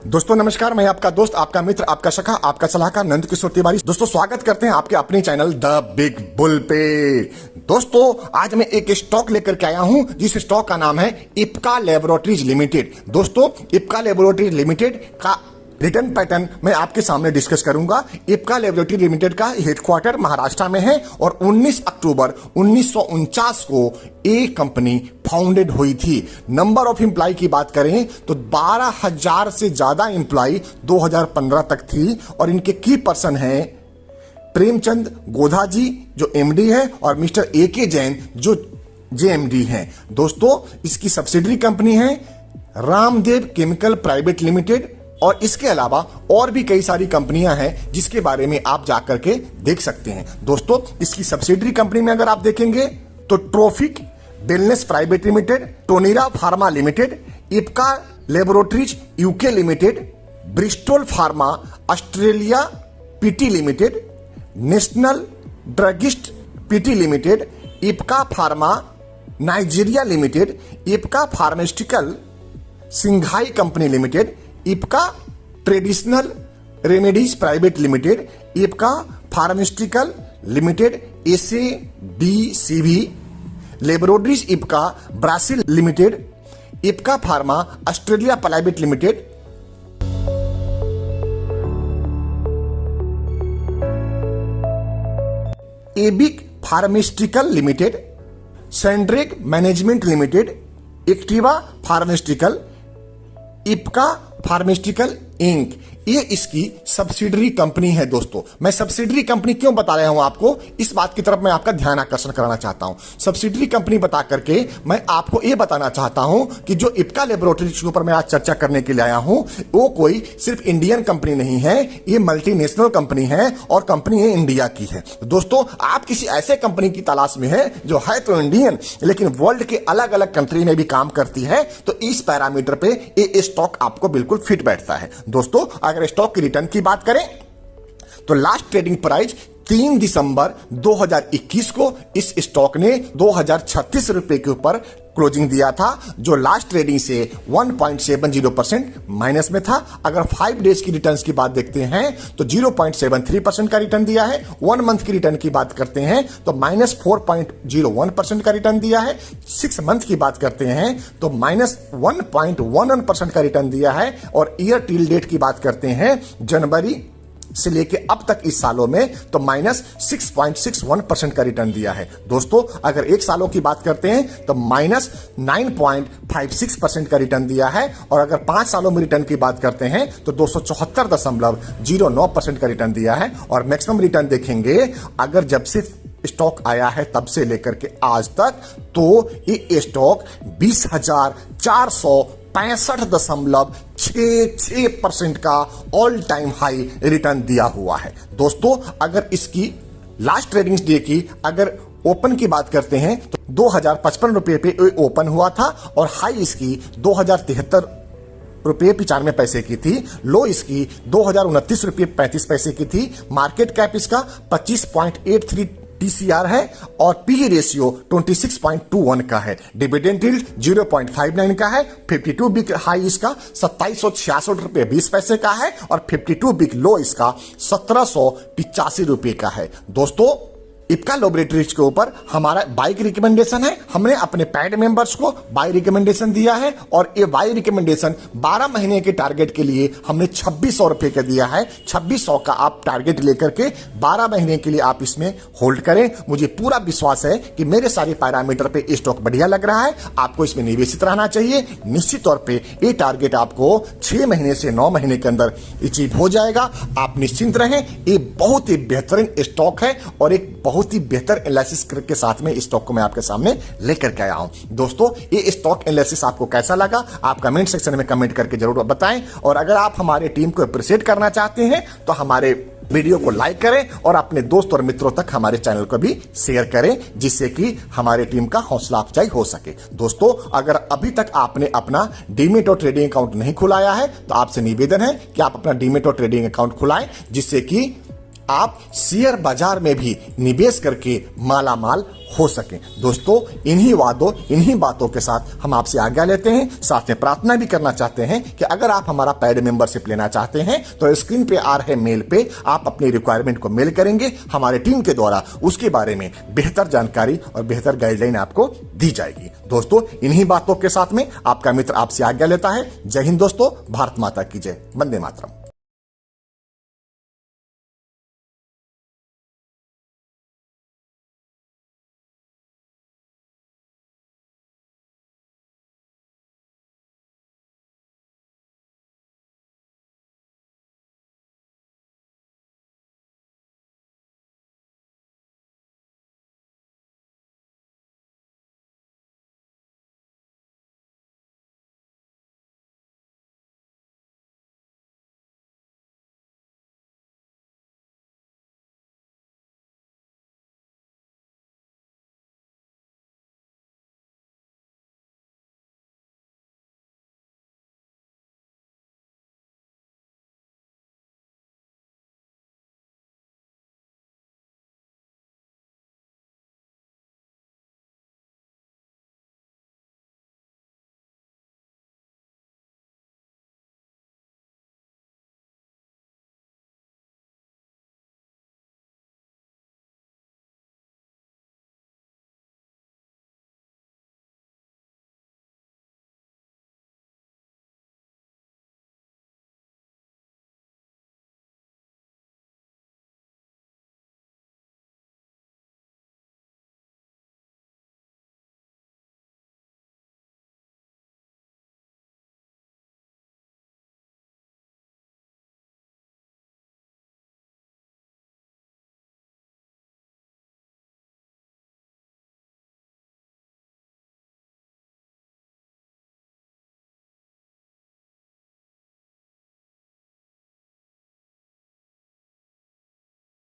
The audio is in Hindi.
दोस्तों नमस्कार, मैं आपका दोस्त, आपका मित्र, आपका सखा, आपका सलाहकार नंद किशोर तिवारी। दोस्तों स्वागत करते हैं आपके अपने चैनल द बिग बुल पे। दोस्तों आज मैं एक स्टॉक लेकर के आया हूं जिस स्टॉक का नाम है इप्का लैबोरेटरीज लिमिटेड। दोस्तों इप्का लैबोरेटरीज लिमिटेड का रिटर्न पैटर्न मैं आपके सामने डिस्कस करूंगा। इप्का लैबोरेटरी लिमिटेड का हेडक्वार्टर महाराष्ट्र में है और 19 अक्टूबर 1949 को ये कंपनी फाउंडेड हुई थी। नंबर ऑफ एम्प्लॉय की बात करें तो 12,000 से ज्यादा एम्प्लॉय 2015 तक थी और इनके की पर्सन हैं प्रेमचंद गोधा जी जो एमडी है और मिस्टर AK जैन जो JMD हैं। दोस्तों इसकी सब्सिडरी कंपनी है रामदेव केमिकल प्राइवेट लिमिटेड और इसके अलावा और भी कई सारी कंपनियां हैं जिसके बारे में आप जाकर के देख सकते हैं। दोस्तों इसकी सब्सिडरी कंपनी में अगर आप देखेंगे तो Trophic Wellness private limited, Tonira pharma limited, Ipca laboratories UK limited, Bristol pharma Australia PT limited, national druggist PT limited, Ipca pharma Nigeria limited, Ipca pharmaceutical Shanghai company limited, Ipca traditional remedies private limited, Ipca pharmaceutical limited, SABCV laboratories Ipca Brazil limited, Ipca pharma Australia private limited, Abic pharmaceutical limited, सेंड्रेक management limited, Activa pharmaceutical, Ipca pharmaceutical Inc, ये इसकी सब्सिडरी कंपनी है। दोस्तों मैं सब्सिडरी कंपनी क्यों बता रहा हूं आपको, इस बात की तरफ मैं आपका ध्यान आकर्षण कराना चाहता हूं। सब्सिडरी कंपनी बता करके मैं आपको यह बताना चाहता हूं कि जो इप्का लैबोरेटरीज के ऊपर मैं आज चर्चा करने के लिए आया हूं वो कोई सिर्फ इंडियन कंपनी नहीं है, ये मल्टीनेशनल कंपनी है और कंपनी ये इंडिया की है। दोस्तों आप किसी ऐसे कंपनी की तलाश में है जो है तो इंडियन लेकिन वर्ल्ड के अलग अलग कंट्री में भी काम करती है, तो इस पैरामीटर पे ये स्टॉक आपको बिल्कुल फिट बैठता है। दोस्तों अगर स्टॉक की रिटर्न की बात करें तो लास्ट ट्रेडिंग प्राइस 3 दिसंबर 2021 को इस स्टॉक ने 2036 रुपए के ऊपर क्लोजिंग दिया था, जो लास्ट ट्रेडिंग से 1.70% माइनस में था। अगर 5 डेज की रिटर्न्स की बात देखते हैं तो 0.73% का रिटर्न दिया है। 1 मंथ की रिटर्न की बात करते हैं तो -4.01% का रिटर्न दिया है। 6 मंथ की बात करते हैं तो -1.11% का रिटर्न दिया है और ईयर टिल डेट की बात करते हैं जनवरी से लेके अब तक इस सालों में तो -6.61% का रिटर्न दिया है। दोस्तों अगर 1 सालों की बात करते हैं तो -9.56% का रिटर्न दिया है और अगर 5 सालों में रिटर्न की बात करते हैं तो 274.09% का रिटर्न दिया है। और मैक्सिमम रिटर्न देखेंगे अगर जब से स्टॉक आया है तब से लेकर के आज तक तो ये स्टॉक 20,465.66% का ऑल टाइम हाई रिटर्न दिया हुआ है। दोस्तों अगर इसकी लास्ट ट्रेडिंग डे की अगर ओपन की बात करते हैं तो 2,055 रुपए पे ओपन हुआ था और हाई इसकी 2,073 रुपये 95 पैसे की थी। लो इसकी 2,029 रुपये 35 पैसे की थी। मार्केट कैप इसका 25.83 TCR है और PE रेशियो 26.21 का है। डिविडेंड यील्ड 0.59 का है। 52 वीक हाई इसका 2766 रुपये 20 पैसे का है और 52 वीक लो इसका 1785 रुपये का है। दोस्तों इप्का लैबोरेटरीज के ऊपर हमारा बाइक रिकमेंडेशन है। हमने अपने पैड मेंबर्स को बाय रिकमेंडेशन दिया है और ये बाय रिकमेंडेशन 12 महीने के टारगेट के लिए हमने 2600 रुपए का दिया है। 2600 का आप टारगेट लेकर के 12 महीने के लिए आप इसमें होल्ड करें। मुझे पूरा विश्वास है कि मेरे सारे पैरामीटर पे स्टॉक बढ़िया लग रहा है, आपको इसमें निवेशित रहना चाहिए। निश्चित तौर पे ये टारगेट आपको 6 महीने से 9 महीने के अंदर अचीव हो जाएगा। आप निश्चिंत रहें, ये बहुत ही बेहतरीन स्टॉक है और एक बहुत ही बेहतर एनालिसिस के साथ में स्टॉक को मैं आपके सामने लेकर के आया हूं। दोस्तों ये स्टॉक एनालिसिस आपको कैसा लगा आप कमेंट सेक्शन में कमेंट करके जरूर बताएं और अगर आप हमारे टीम को अप्रिशिएट करना चाहते हैं तो हमारे वीडियो को लाइक करें और अपने दोस्त और मित्रों तक हमारे चैनल को भी शेयर करें जिससे कि हमारे टीम का हौसला अफजाई हो सके। दोस्तों अगर अभी तक आपने अपना डीमेट और ट्रेडिंग अकाउंट नहीं खुलाया है तो आपसे निवेदन है कि आप अपना डीमेट और ट्रेडिंग अकाउंट खुलाएं जिससे कि आप शेयर बाजार में भी निवेश करके माला माल हो सकें। दोस्तों, इन्हीं वादों, इन्हीं बातों के साथ हम आपसे आज्ञा लेते हैं। साथ में प्रार्थना भी करना चाहते हैं कि अगर आप हमारा पेड मेंबरशिप लेना चाहते हैं तो स्क्रीन पे आ रहे मेल पे आप अपनी रिक्वायरमेंट को मेल करेंगे, हमारे टीम के द्वारा उसके बारे में बेहतर जानकारी और बेहतर गाइडलाइन आपको दी जाएगी। दोस्तों, इन्हीं बातों के साथ में आपका मित्र आपसे आज्ञा लेता है। जय हिंद दोस्तों, भारत माता की जय, वंदे मातरम।